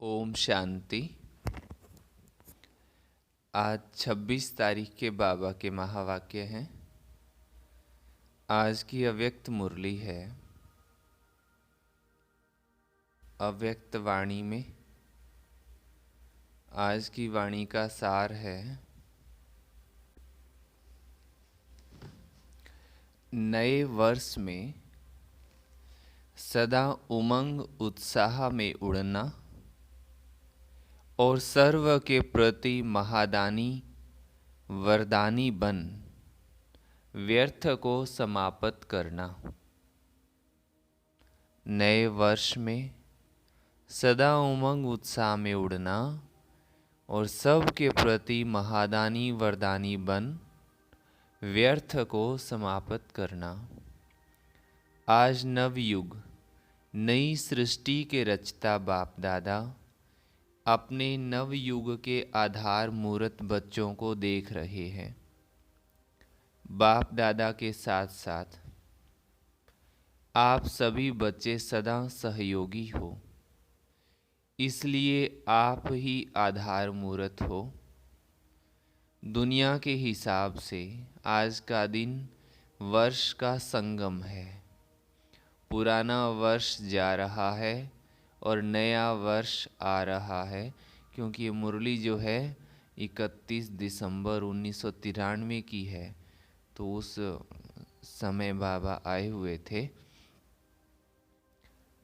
ओम शांति। आज 26 तारीख के बाबा के महावाक्य हैं। आज की अव्यक्त मुरली है। अव्यक्त वाणी में आज की वाणी का सार है, नए वर्ष में सदा उमंग उत्साह में उड़ना और सर्व के प्रति महादानी वरदानी बन व्यर्थ को समाप्त करना। नए वर्ष में सदा उमंग उत्साह में उड़ना और सब के प्रति महादानी वरदानी बन व्यर्थ को समाप्त करना। आज नवयुग नई सृष्टि के रचता बाप दादा अपने नवयुग के आधार मूर्त बच्चों को देख रहे हैं। बाप दादा के साथ साथ आप सभी बच्चे सदा सहयोगी हो, इसलिए आप ही आधार मूर्त हो। दुनिया के हिसाब से आज का दिन वर्ष का संगम है। पुराना वर्ष जा रहा है और नया वर्ष आ रहा है, क्योंकि ये मुरली जो है 31 दिसंबर 1993 की है, तो उस समय बाबा आए हुए थे।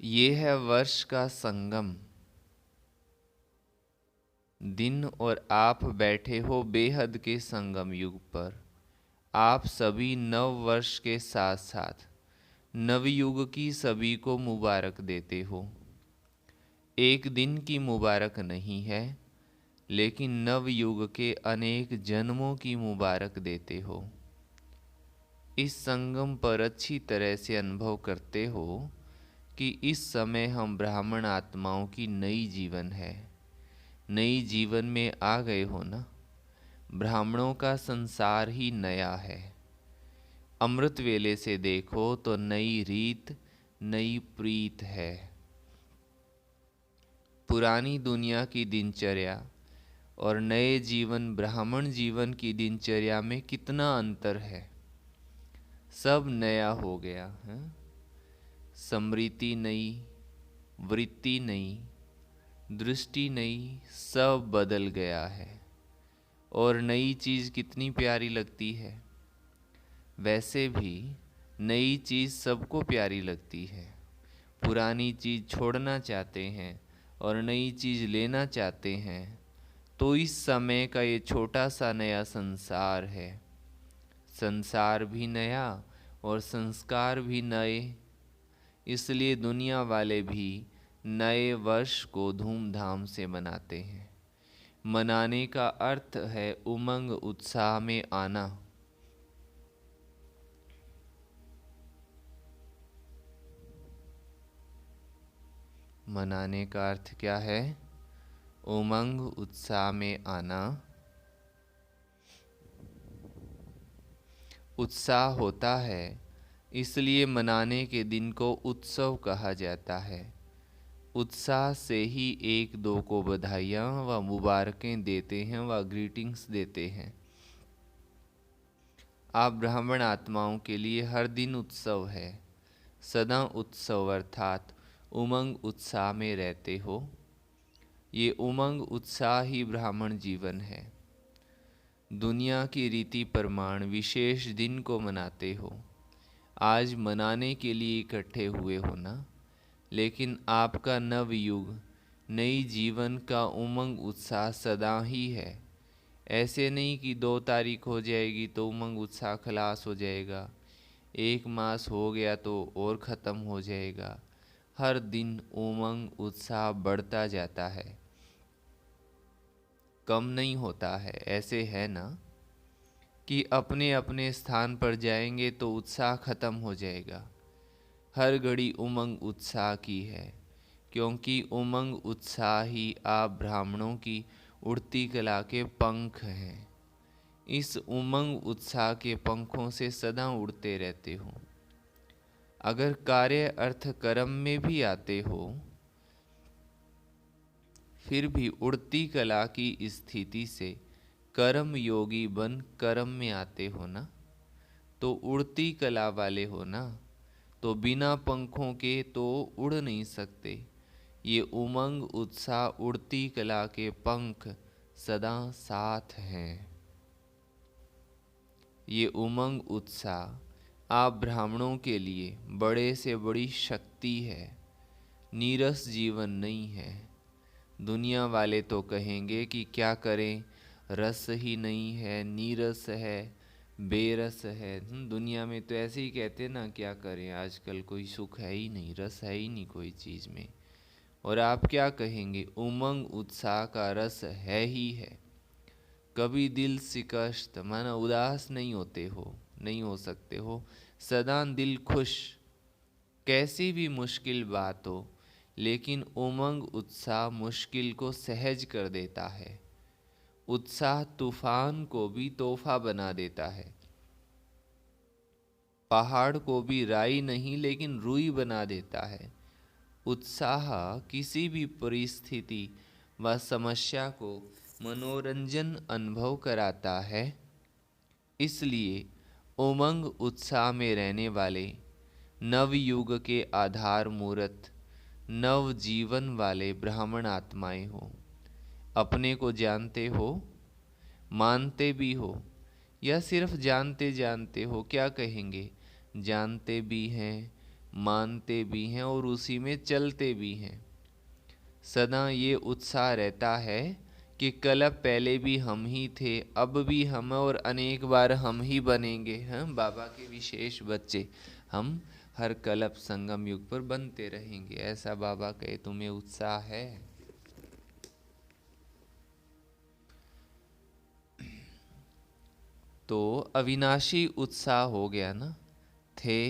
ये है वर्ष का संगम दिन और आप बैठे हो बेहद के संगम युग पर। आप सभी नव वर्ष के साथ साथ नवयुग की सभी को मुबारक देते हो। एक दिन की मुबारक नहीं है, लेकिन नवयुग के अनेक जन्मों की मुबारक देते हो। इस संगम पर अच्छी तरह से अनुभव करते हो कि इस समय हम ब्राह्मण आत्माओं की नई जीवन है। नई जीवन में आ गए हो ना। ब्राह्मणों का संसार ही नया है। अमृत वेले से देखो तो नई रीत नई प्रीत है। पुरानी दुनिया की दिनचर्या और नए जीवन ब्राह्मण जीवन की दिनचर्या में कितना अंतर है। सब नया हो गया है। स्मृति नई, वृत्ति नई, दृष्टि नई, सब बदल गया है। और नई चीज़ कितनी प्यारी लगती है। वैसे भी नई चीज़ सबको प्यारी लगती है। पुरानी चीज़ छोड़ना चाहते हैं और नई चीज़ लेना चाहते हैं। तो इस समय का ये छोटा सा नया संसार है। संसार भी नया और संस्कार भी नए, इसलिए दुनिया वाले भी नए वर्ष को धूमधाम से मनाते हैं। मनाने का अर्थ है उमंग उत्साह में आना। मनाने का अर्थ क्या है? उमंग उत्साह में आना। उत्साह होता है, इसलिए मनाने के दिन को उत्सव कहा जाता है। उत्साह से ही एक दो को बधाइयाँ व मुबारकें देते हैं व ग्रीटिंग्स देते हैं। आप ब्राह्मण आत्माओं के लिए हर दिन उत्सव है। सदा उत्सव अर्थात उमंग उत्साह में रहते हो। ये उमंग उत्साह ही ब्राह्मण जीवन है। दुनिया की रीति प्रमाण विशेष दिन को मनाते हो। आज मनाने के लिए इकट्ठे हुए हो ना, लेकिन आपका नवयुग नई जीवन का उमंग उत्साह सदा ही है। ऐसे नहीं कि 2 तारीख हो जाएगी तो उमंग उत्साह खलास हो जाएगा, 1 मास हो गया तो और ख़त्म हो जाएगा। हर दिन उमंग उत्साह बढ़ता जाता है, कम नहीं होता है। ऐसे है ना कि अपने अपने स्थान पर जाएंगे तो उत्साह खत्म हो जाएगा। हर घड़ी उमंग उत्साह की है, क्योंकि उमंग उत्साह ही आप ब्राह्मणों की उड़ती कला के पंख हैं। इस उमंग उत्साह के पंखों से सदा उड़ते रहते हो। अगर कार्य अर्थ कर्म में भी आते हो फिर भी उड़ती कला की स्थिति से कर्म योगी बन कर्म में आते हो ना, तो उड़ती कला वाले हो ना, तो बिना पंखों के तो उड़ नहीं सकते। ये उमंग उत्साह उड़ती कला के पंख सदा साथ हैं। ये उमंग उत्साह आप ब्राह्मणों के लिए बड़े से बड़ी शक्ति है, नीरस जीवन नहीं है। दुनिया वाले तो कहेंगे कि क्या करें, रस ही नहीं है, नीरस है, बेरस है। दुनिया में तो ऐसे ही कहते ना, क्या करें आजकल कोई सुख है ही नहीं, रस है ही नहीं कोई चीज़ में। और आप क्या कहेंगे, उमंग उत्साह का रस है ही है। कभी दिल शिकस्त माना उदास नहीं होते हो, नहीं हो सकते हो, सदा दिल खुश, कैसी भी मुश्किल बात हो, लेकिन उमंग उत्साह मुश्किल को सहज कर देता है। उत्साह तूफान को भी तोहफा बना देता है। पहाड़ को भी राई नहीं लेकिन रुई बना देता है। उत्साह किसी भी परिस्थिति व समस्या को मनोरंजन अनुभव कराता है। इसलिए उमंग उत्साह में रहने वाले नवयुग के आधार मूर्त नव जीवन वाले ब्राह्मण आत्माएं हो। अपने को जानते हो, मानते भी हो, या सिर्फ जानते जानते हो, क्या कहेंगे, जानते भी हैं, मानते भी हैं और उसी में चलते भी हैं। सदा ये उत्साह रहता है कि कल पहले भी हम ही थे, अब भी हम और अनेक बार हम ही बनेंगे। हम बाबा के विशेष बच्चे, हम हर कल्प संगम युग पर बनते रहेंगे, ऐसा बाबा कहे। तुम्हें उत्साह है? तो अविनाशी उत्साह हो गया ना, थे,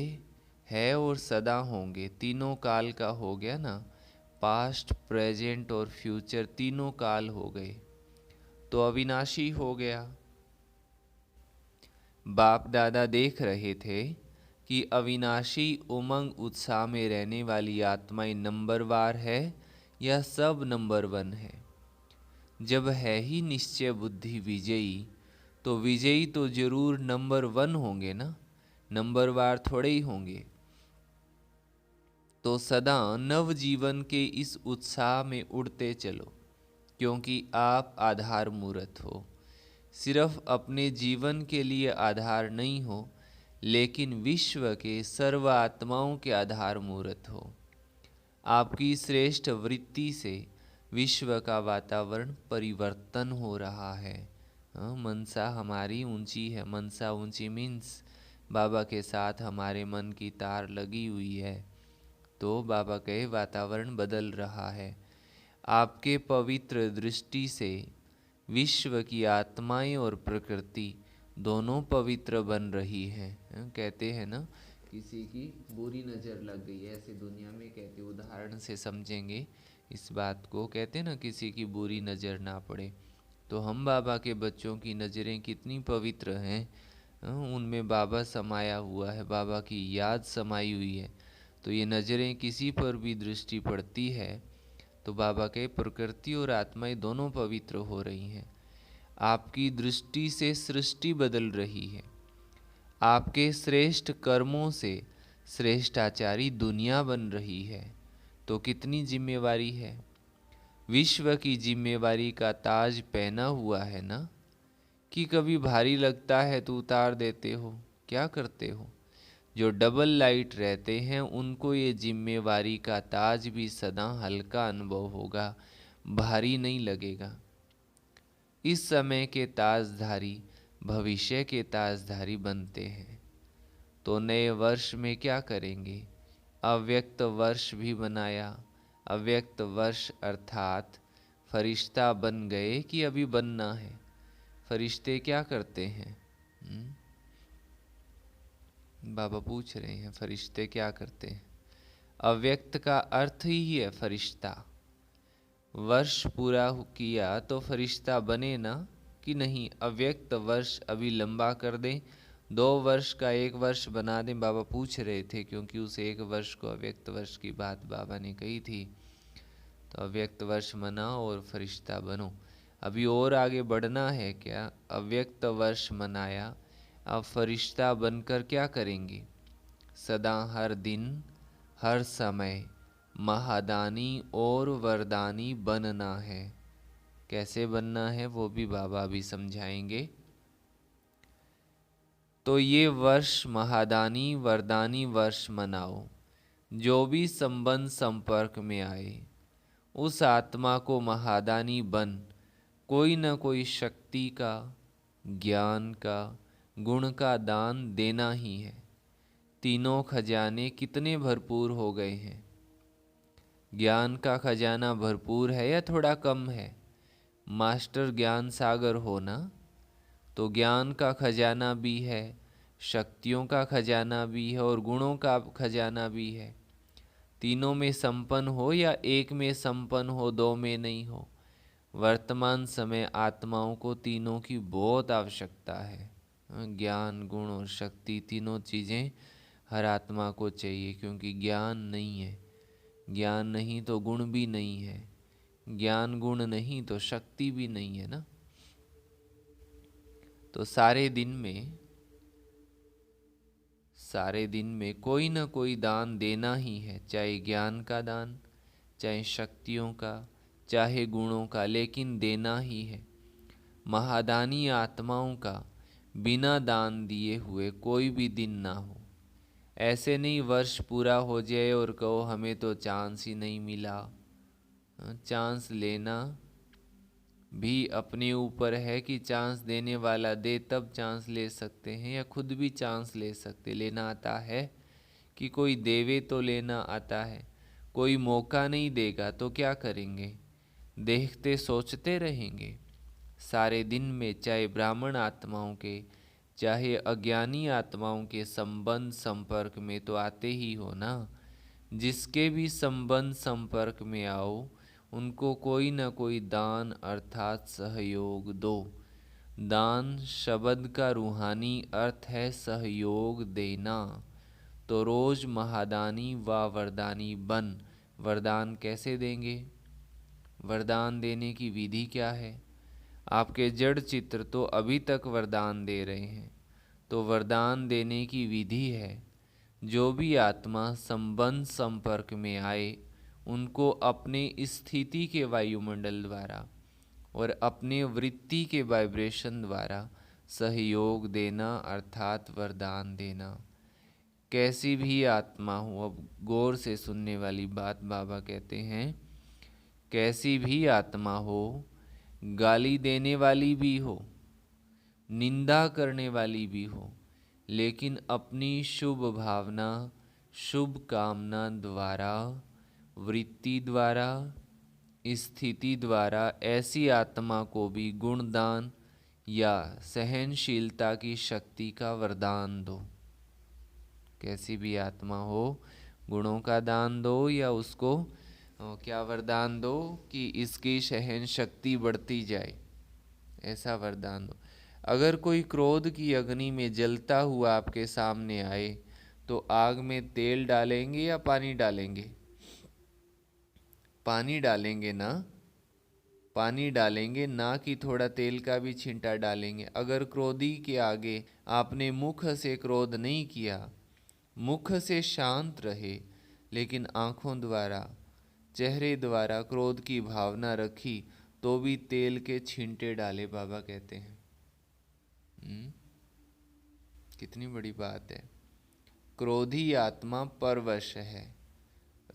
है और सदा होंगे, तीनों काल का हो गया ना, पास्ट प्रेजेंट और फ्यूचर तीनों काल हो गए, तो अविनाशी हो गया। बाप दादा देख रहे थे कि अविनाशी उमंग उत्साह में रहने वाली आत्माएं नंबरवार है या सब नंबर 1 है। जब है ही निश्चय बुद्धि विजयी, तो विजयी तो जरूर नंबर 1 होंगे ना, नंबरवार थोड़े ही होंगे। तो सदा नव जीवन के इस उत्साह में उड़ते चलो, क्योंकि आप आधार मूर्त हो। सिर्फ अपने जीवन के लिए आधार नहीं हो, लेकिन विश्व के सर्व आत्माओं के आधार मूर्त हो। आपकी श्रेष्ठ वृत्ति से विश्व का वातावरण परिवर्तन हो रहा है। मनसा हमारी ऊंची है, मनसा ऊंची मीन्स बाबा के साथ हमारे मन की तार लगी हुई है, तो बाबा कहे वातावरण बदल रहा है। आपके पवित्र दृष्टि से विश्व की आत्माएं और प्रकृति दोनों पवित्र बन रही हैं। कहते हैं ना, किसी की बुरी नज़र लग गई है, ऐसे दुनिया में कहते, उदाहरण से समझेंगे इस बात को, कहते हैं ना किसी की बुरी नज़र ना पड़े। तो हम बाबा के बच्चों की नज़रें कितनी पवित्र हैं, उनमें बाबा समाया हुआ है, बाबा की याद समाई हुई है। तो ये नज़रें किसी पर भी दृष्टि पड़ती है तो बाबा के प्रकृति और आत्माएं दोनों पवित्र हो रही हैं। आपकी दृष्टि से सृष्टि बदल रही है। आपके श्रेष्ठ कर्मों से श्रेष्ठाचारी दुनिया बन रही है। तो कितनी जिम्मेवारी है, विश्व की जिम्मेवारी का ताज पहना हुआ है ना, कि कभी भारी लगता है तो उतार देते हो, क्या करते हो? जो डबल लाइट रहते हैं उनको ये जिम्मेवारी का ताज भी सदा हल्का अनुभव होगा, भारी नहीं लगेगा। इस समय के ताजधारी भविष्य के ताजधारी बनते हैं। तो नए वर्ष में क्या करेंगे? अव्यक्त वर्ष भी बनाया। अव्यक्त वर्ष अर्थात फरिश्ता बन गए कि अभी बनना है? फरिश्ते क्या करते हैं? बाबा पूछ रहे हैं, फरिश्ते क्या करते हैं? अव्यक्त का अर्थ ही है फरिश्ता। वर्ष पूरा किया तो फरिश्ता बने ना कि नहीं? अव्यक्त वर्ष अभी लंबा कर दें, 2 वर्ष का 1 वर्ष बना दें? बाबा पूछ रहे थे, क्योंकि उस 1 वर्ष को अव्यक्त वर्ष की बात बाबा ने कही थी। तो अव्यक्त वर्ष मनाओ और फरिश्ता बनो। अभी और आगे बढ़ना है क्या? अव्यक्त वर्ष मनाया, अब फरिश्ता बनकर क्या करेंगे? सदा हर दिन हर समय महादानी और वरदानी बनना है। कैसे बनना है वो भी बाबा भी समझाएंगे। तो ये वर्ष महादानी वरदानी वर्ष मनाओ। जो भी संबंध संपर्क में आए उस आत्मा को महादानी बन कोई न कोई शक्ति का, ज्ञान का, गुण का दान देना ही है। तीनों खजाने कितने भरपूर हो गए हैं। ज्ञान का खजाना भरपूर है या थोड़ा कम है? मास्टर ज्ञान सागर हो ना, तो ज्ञान का खजाना भी है, शक्तियों का खजाना भी है और गुणों का खजाना भी है। तीनों में संपन्न हो या एक में संपन्न हो, दो में नहीं हो। वर्तमान समय आत्माओं को तीनों की बहुत आवश्यकता है। ज्ञान, गुण और शक्ति तीनों चीज़ें हर आत्मा को चाहिए, क्योंकि ज्ञान नहीं है, ज्ञान नहीं तो गुण भी नहीं है, ज्ञान गुण नहीं तो शक्ति भी नहीं है ना। तो सारे दिन में कोई ना कोई दान देना ही है, चाहे ज्ञान का दान, चाहे शक्तियों का, चाहे गुणों का, लेकिन देना ही है। महादानी आत्माओं का बिना दान दिए हुए कोई भी दिन ना हो। ऐसे नहीं वर्ष पूरा हो जाए और कहो हमें तो चांस ही नहीं मिला। चांस लेना भी अपने ऊपर है कि चांस देने वाला दे तब चांस ले सकते हैं, या खुद भी चांस ले सकते। लेना आता है कि कोई देवे तो लेना आता है। कोई मौका नहीं देगा तो क्या करेंगे? देखते सोचते रहेंगे। सारे दिन में चाहे ब्राह्मण आत्माओं के चाहे अज्ञानी आत्माओं के संबंध संपर्क में तो आते ही हो ना। जिसके भी संबंध संपर्क में आओ उनको कोई न कोई दान अर्थात सहयोग दो। दान शब्द का रूहानी अर्थ है सहयोग देना। तो रोज महादानी व वरदानी बन। वरदान कैसे देंगे? वरदान देने की विधि क्या है? आपके जड़ चित्र तो अभी तक वरदान दे रहे हैं। तो वरदान देने की विधि है, जो भी आत्मा संबंध संपर्क में आए उनको अपने स्थिति के वायुमंडल द्वारा और अपने वृत्ति के वाइब्रेशन द्वारा सहयोग देना अर्थात वरदान देना। कैसी भी आत्मा हो, अब गौर से सुनने वाली बात बाबा कहते हैं, कैसी भी आत्मा हो, गाली देने वाली भी हो, निंदा करने वाली भी हो, लेकिन अपनी शुभ भावना शुभ कामना द्वारा वृत्ति द्वारा स्थिति द्वारा ऐसी आत्मा को भी गुणदान या सहनशीलता की शक्ति का वरदान दो। कैसी भी आत्मा हो, गुणों का दान दो या उसको क्या वरदान दो कि इसकी सहन शक्ति बढ़ती जाए, ऐसा वरदान दो। अगर कोई क्रोध की अग्नि में जलता हुआ आपके सामने आए तो आग में तेल डालेंगे या पानी डालेंगे? पानी डालेंगे ना, पानी डालेंगे ना कि थोड़ा तेल का भी छींटा डालेंगे। अगर क्रोधी के आगे आपने मुख से क्रोध नहीं किया, मुख से शांत रहे, लेकिन आँखों द्वारा चेहरे द्वारा क्रोध की भावना रखी, तो भी तेल के छींटे डाले, बाबा कहते हैं। कितनी बड़ी बात है। क्रोधी आत्मा परवश है,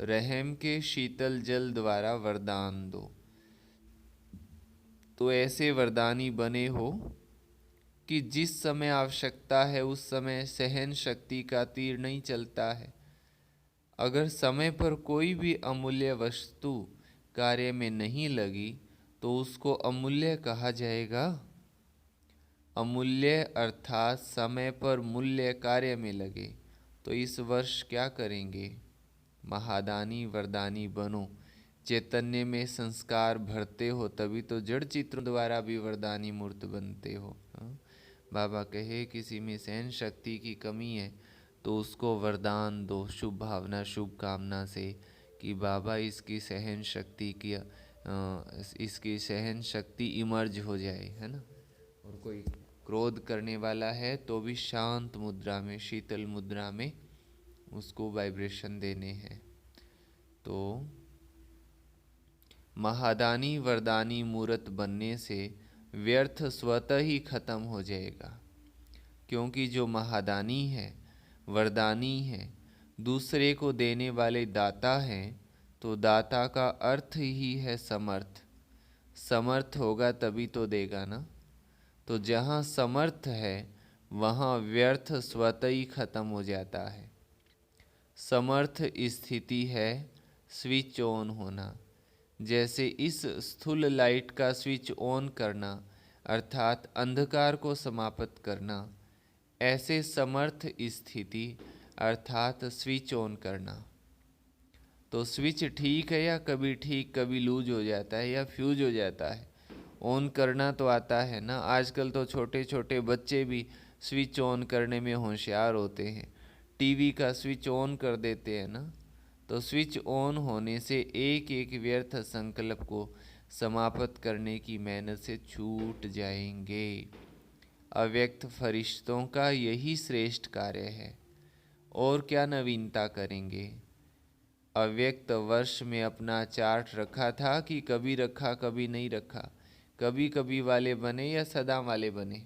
रहम के शीतल जल द्वारा वरदान दो। तो ऐसे वरदानी बने हो कि जिस समय आवश्यकता है उस समय सहन शक्ति का तीर नहीं चलता है। अगर समय पर कोई भी अमूल्य वस्तु कार्य में नहीं लगी तो उसको अमूल्य कहा जाएगा। अमूल्य अर्थात समय पर मूल्य कार्य में लगे। तो इस वर्ष क्या करेंगे? महादानी वरदानी बनो। चैतन्य में संस्कार भरते हो तभी तो जड़ चित्रों द्वारा भी वरदानी मूर्त बनते हो। बाबा कहे किसी में सहन शक्ति की कमी है तो उसको वरदान दो शुभ भावना शुभ कामना से कि बाबा इसकी सहन शक्ति की इसकी सहन शक्ति इमर्ज हो जाए, है ना। और कोई क्रोध करने वाला है तो भी शांत मुद्रा में, शीतल मुद्रा में उसको वाइब्रेशन देने हैं। तो महादानी वरदानी मूर्त बनने से व्यर्थ स्वतः ही खत्म हो जाएगा, क्योंकि जो महादानी है, वरदानी है, दूसरे को देने वाले दाता हैं, तो दाता का अर्थ ही है समर्थ। समर्थ होगा तभी तो देगा ना। तो जहाँ समर्थ है वहाँ व्यर्थ स्वतः ही खत्म हो जाता है। समर्थ स्थिति है स्विच ऑन होना। जैसे इस स्थूल लाइट का स्विच ऑन करना अर्थात अंधकार को समाप्त करना, ऐसे समर्थ स्थिति अर्थात स्विच ऑन करना। तो स्विच ठीक है या कभी ठीक कभी लूज हो जाता है या फ्यूज हो जाता है, ऑन करना तो आता है ना। आजकल तो छोटे छोटे बच्चे भी स्विच ऑन करने में होशियार होते हैं, टीवी का स्विच ऑन कर देते हैं ना। तो स्विच ऑन होने से एक एक व्यर्थ संकल्प को समाप्त करने की मेहनत से छूट जाएंगे। अव्यक्त फरिश्तों का यही श्रेष्ठ कार्य है। और क्या नवीनता करेंगे। अव्यक्त वर्ष में अपना चार्ट रखा था कि कभी रखा कभी नहीं रखा, कभी कभी वाले बने या सदा वाले बने,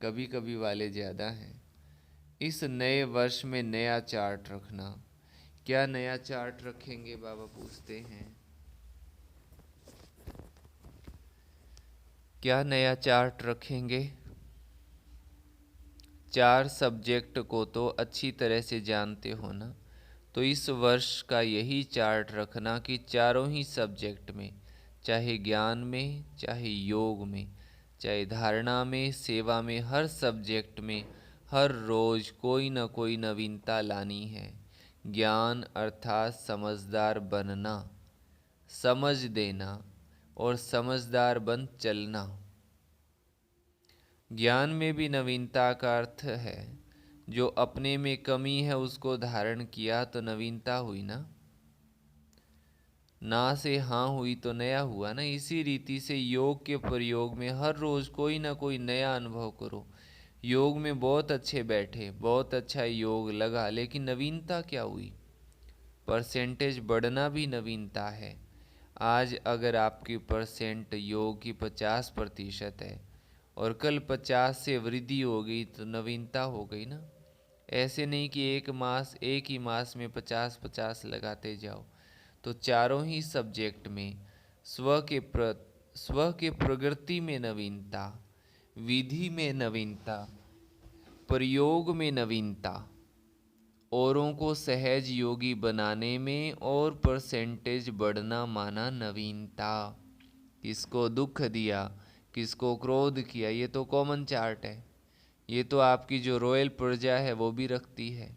कभी कभी वाले ज़्यादा हैं। इस नए वर्ष में नया चार्ट रखना। क्या नया चार्ट रखेंगे बाबा पूछते हैं। क्या नया चार्ट रखेंगे। 4 सब्जेक्ट को तो अच्छी तरह से जानते हो ना। तो इस वर्ष का यही चार्ट रखना कि चारों ही सब्जेक्ट में, चाहे ज्ञान में, चाहे योग में, चाहे धारणा में, सेवा में, हर सब्जेक्ट में हर रोज कोई न कोई नवीनता लानी है। ज्ञान अर्थात समझदार बनना, समझ देना और समझदार बन चलना। ज्ञान में भी नवीनता का अर्थ है जो अपने में कमी है उसको धारण किया तो नवीनता हुई ना। ना से हाँ हुई तो नया हुआ ना। इसी रीति से योग के प्रयोग में हर रोज कोई ना कोई नया अनुभव करो। योग में बहुत अच्छे बैठे, बहुत अच्छा योग लगा, लेकिन नवीनता क्या हुई। परसेंटेज बढ़ना भी नवीनता है। आज अगर आपकी परसेंट योग की 50% है और कल 50 से वृद्धि हो गई तो नवीनता हो गई ना। ऐसे नहीं कि एक ही मास में 50-50 लगाते जाओ। तो चारों ही सब्जेक्ट में स्व के प्रगति में नवीनता, विधि में नवीनता, प्रयोग में नवीनता, औरों को सहज योगी बनाने में और परसेंटेज बढ़ना माना नवीनता। किसको दुख दिया, किसको क्रोध किया, ये तो कॉमन चार्ट है। ये तो आपकी जो रॉयल प्रजा है वो भी रखती है।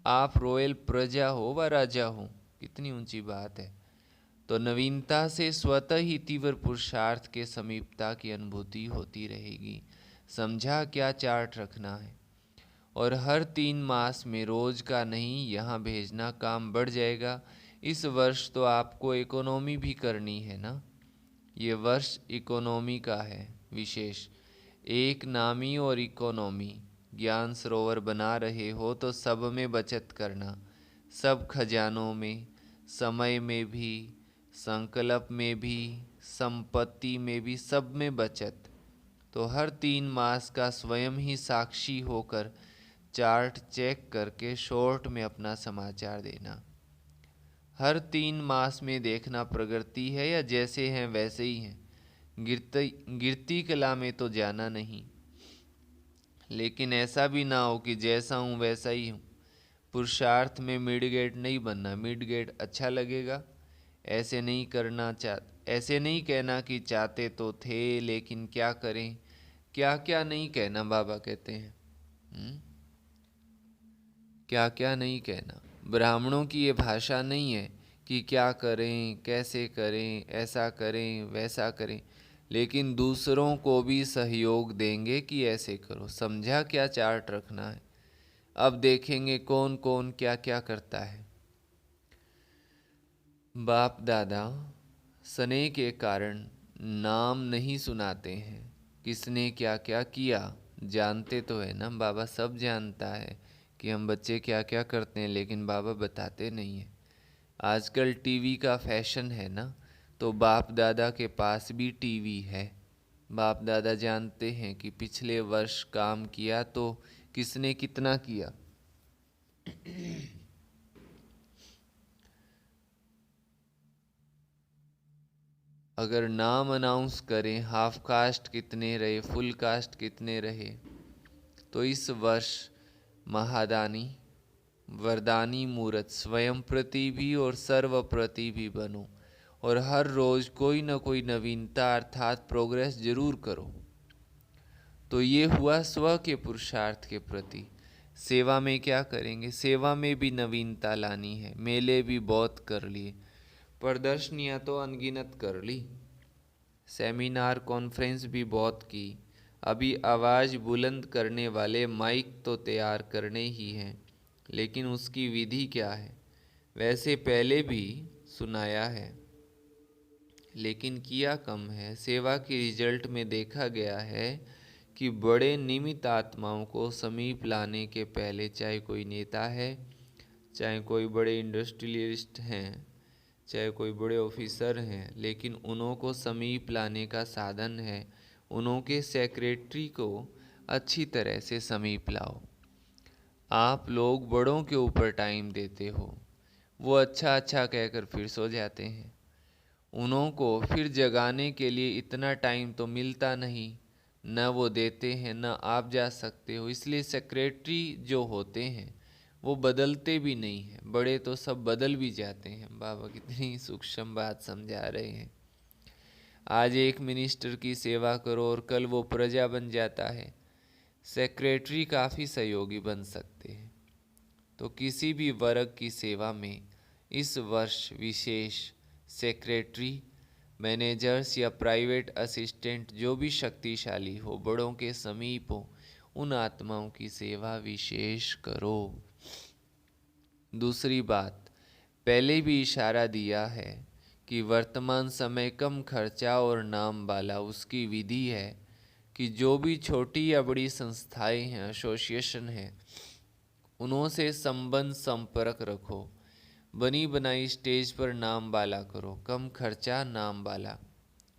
आप रॉयल प्रजा हो व राजा हो, कितनी ऊंची बात है। तो नवीनता से स्वतः ही तीव्र पुरुषार्थ के समीपता की अनुभूति होती रहेगी। समझा क्या चार्ट रखना है। और हर 3 मास में रोज का नहीं यहाँ भेजना, काम बढ़ जाएगा। इस वर्ष तो आपको इकोनॉमी भी करनी है ना। ये वर्ष इकोनॉमी का है विशेष। एक नामी और इकोनॉमी ज्ञान सरोवर बना रहे हो तो सब में बचत करना, सब खजानों में, समय में भी, संकल्प में भी, संपत्ति में भी, सब में बचत। तो हर 3 मास का स्वयं ही साक्षी होकर चार्ट चेक करके शॉर्ट में अपना समाचार देना। हर 3 मास में देखना प्रगति है या जैसे हैं वैसे ही हैं। गिरती कला में तो जाना नहीं, लेकिन ऐसा भी ना हो कि जैसा हूँ वैसा ही हूँ। पुरुषार्थ में मिडगेट नहीं बनना। मिडगेट अच्छा लगेगा, ऐसे नहीं ऐसे नहीं कहना कि चाहते तो थे लेकिन क्या करें। क्या क्या नहीं कहना, बाबा कहते हैं। क्या क्या नहीं कहना। ब्राह्मणों की ये भाषा नहीं है कि क्या करें, कैसे करें, ऐसा करें, वैसा करें, लेकिन दूसरों को भी सहयोग देंगे कि ऐसे करो। समझा क्या चार्ट रखना है। अब देखेंगे कौन कौन क्या क्या करता है। बाप दादा स्नेह के कारण नाम नहीं सुनाते हैं, किसने क्या क्या किया जानते तो है ना। बाबा सब जानता है कि हम बच्चे क्या क्या करते हैं, लेकिन बाबा बताते नहीं हैं। आजकल टीवी का फैशन है ना, तो बाप दादा के पास भी टीवी है। बाप दादा जानते हैं कि पिछले वर्ष काम किया तो किसने कितना किया। अगर नाम अनाउंस करें हाफ कास्ट कितने रहे, फुल कास्ट कितने रहे, तो इस वर्ष महादानी वरदानी मूर्त स्वयं प्रति भी और सर्व प्रति भी बनो, और हर रोज कोई न कोई नवीनता अर्थात प्रोग्रेस जरूर करो। तो ये हुआ स्व के पुरुषार्थ के प्रति। सेवा में क्या करेंगे, सेवा में भी नवीनता लानी है। मेले भी बहुत कर लिए, प्रदर्शनियाँ तो अनगिनत कर ली, सेमिनार कॉन्फ्रेंस भी बहुत की। अभी आवाज़ बुलंद करने वाले माइक तो तैयार करने ही हैं, लेकिन उसकी विधि क्या है। वैसे पहले भी सुनाया है, लेकिन किया कम है। सेवा के रिजल्ट में देखा गया है कि बड़े निमित्त आत्माओं को समीप लाने के पहले, चाहे कोई नेता है, चाहे कोई बड़े इंडस्ट्रियलिस्ट हैं, चाहे कोई बड़े ऑफिसर हैं, लेकिन उन्हों को समीप लाने का साधन है उन्हों के सेक्रेटरी को अच्छी तरह से समीप लाओ। आप लोग बड़ों के ऊपर टाइम देते हो, वो अच्छा अच्छा कहकर फिर सो जाते हैं। उन्हों को फिर जगाने के लिए इतना टाइम तो मिलता नहीं, न वो देते हैं न आप जा सकते हो। इसलिए सेक्रेटरी जो होते हैं वो बदलते भी नहीं हैं, बड़े तो सब बदल भी जाते हैं। बाबा कितनी सूक्ष्म बात समझा रहे हैं। आज एक मिनिस्टर की सेवा करो और कल वो प्रजा बन जाता है। सेक्रेटरी काफ़ी सहयोगी बन सकते हैं। तो किसी भी वर्ग की सेवा में इस वर्ष विशेष सेक्रेटरी, मैनेजर्स या प्राइवेट असिस्टेंट जो भी शक्तिशाली हो, बड़ों के समीप हो, उन आत्माओं की सेवा विशेष करो। दूसरी बात, पहले भी इशारा दिया है कि वर्तमान समय कम खर्चा और नाम वाला। उसकी विधि है कि जो भी छोटी या बड़ी संस्थाएं हैं, एसोसिएशन हैं, उन्हों से संबंध संपर्क रखो। बनी बनाई स्टेज पर नाम वाला करो, कम खर्चा नाम वाला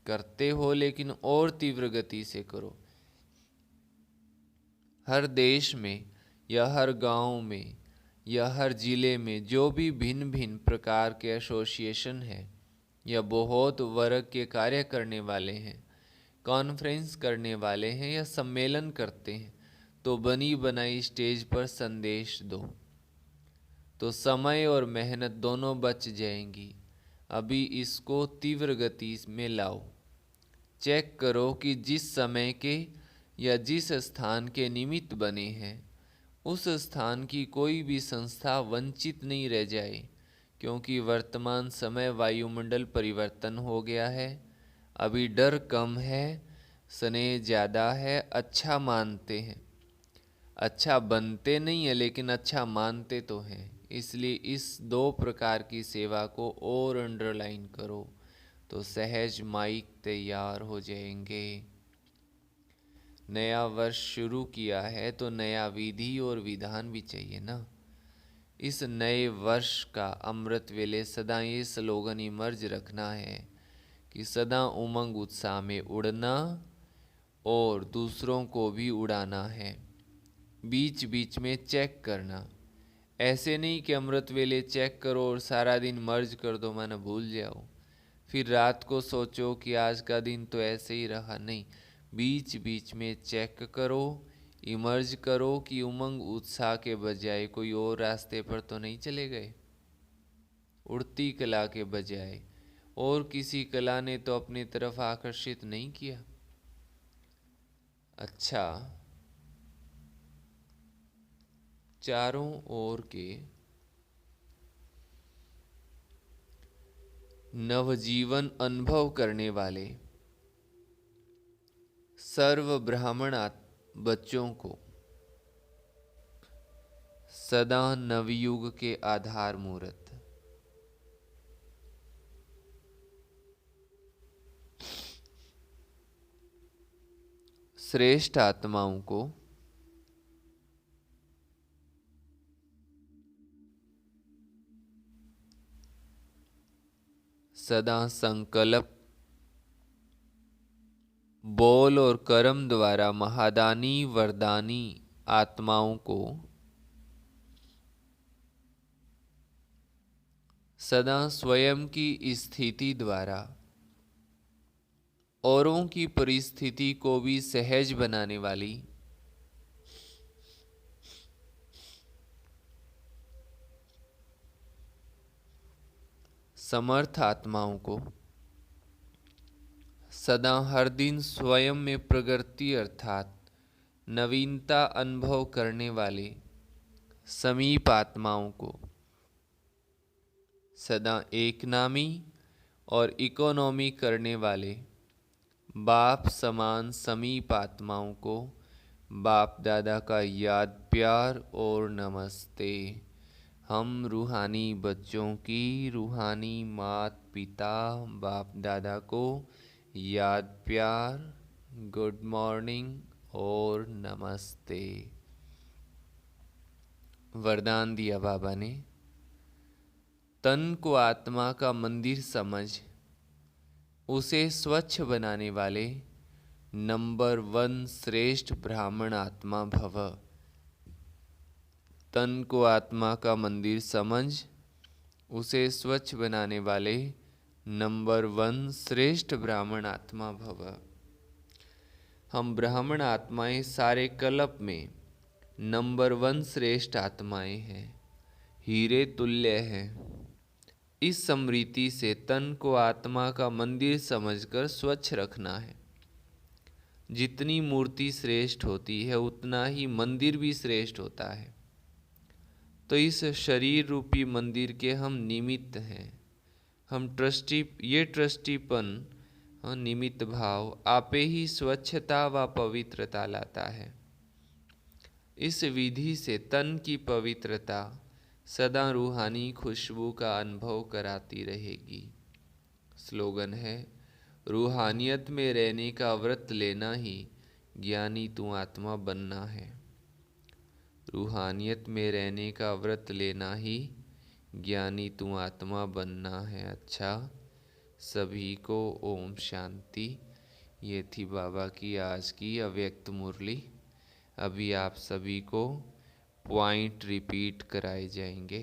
करते हो, लेकिन और तीव्र गति से करो। हर देश में या हर गांव में या हर जिले में जो भी भिन्न भिन्न प्रकार के एसोसिएशन हैं या बहुत वर्ग के कार्य करने वाले हैं, कॉन्फ्रेंस करने वाले हैं या सम्मेलन करते हैं, तो बनी बनाई स्टेज पर संदेश दो, तो समय और मेहनत दोनों बच जाएंगी। अभी इसको तीव्र गति में लाओ। चेक करो कि जिस समय के या जिस स्थान के निमित्त बने हैं, उस स्थान की कोई भी संस्था वंचित नहीं रह जाए, क्योंकि वर्तमान समय वायुमंडल परिवर्तन हो गया है। अभी डर कम है, स्नेह ज़्यादा है, अच्छा मानते हैं, अच्छा बनते नहीं है लेकिन अच्छा मानते तो हैं। इसलिए इस दो प्रकार की सेवा को और अंडरलाइन करो, तो सहज माइक तैयार हो जाएंगे। नया वर्ष शुरू किया है तो नया विधि और विधान भी चाहिए ना। इस नए वर्ष का अमृत वेले सदा ये स्लोगन इमर्ज रखना है कि सदा उमंग उत्साह में उड़ना और दूसरों को भी उड़ाना है। बीच बीच में चेक करना, ऐसे नहीं कि अमृत वेले चेक करो और सारा दिन मर्ज कर दो, माना भूल जाओ, फिर रात को सोचो कि आज का दिन तो ऐसे ही रहा। नहीं, बीच बीच में चेक करो, इमर्ज करो कि उमंग उत्साह के बजाय कोई और रास्ते पर तो नहीं चले गए। उड़ती कला के बजाय और किसी कला ने तो अपनी तरफ आकर्षित नहीं किया। अच्छा, चारों ओर के नवजीवन अनुभव करने वाले सर्व ब्राह्मण बच्चों को सदा नवयुग के आधार मूर्त श्रेष्ठ आत्माओं को सदा संकल्प, बोल और कर्म द्वारा महादानी वरदानी आत्माओं को सदा स्वयं की स्थिति द्वारा औरों की परिस्थिति को भी सहज बनाने वाली समर्थ आत्माओं को सदा हर दिन स्वयं में प्रगति अर्थात नवीनता अनुभव करने वाले समीप आत्माओं को सदा एक नामी और इकोनॉमी करने वाले बाप समान समीप आत्माओं को बाप दादा का याद प्यार और नमस्ते। हम रूहानी बच्चों की रूहानी मात पिता बाप दादा को याद प्यार, गुड मॉर्निंग और नमस्ते। वरदान दिया बाबा ने, तन को आत्मा का मंदिर समझ उसे स्वच्छ बनाने वाले नंबर 1 श्रेष्ठ ब्राह्मण आत्मा भव। तन को आत्मा का मंदिर समझ उसे स्वच्छ बनाने वाले नंबर 1 श्रेष्ठ ब्राह्मण आत्मा भव। हम ब्राह्मण आत्माएं सारे कल्प में नंबर 1 श्रेष्ठ आत्माएं हैं, हीरे तुल्य हैं। इस स्मृति से तन को आत्मा का मंदिर समझकर स्वच्छ रखना है। जितनी मूर्ति श्रेष्ठ होती है उतना ही मंदिर भी श्रेष्ठ होता है। तो इस शरीर रूपी मंदिर के हम निमित्त हैं। हम ट्रस्टीपन निमित्त भाव आपे ही स्वच्छता व पवित्रता लाता है। इस विधि से तन की पवित्रता सदा रूहानी खुशबू का अनुभव कराती रहेगी। स्लोगन है, रूहानियत में रहने का व्रत लेना ही ज्ञानी तू आत्मा बनना है। रूहानियत में रहने का व्रत लेना ही ज्ञानी तू आत्मा बनना है। अच्छा, सभी को ओम शांति। ये थी बाबा की आज की अव्यक्त मुरली। अभी आप सभी को पॉइंट रिपीट कराए जाएंगे।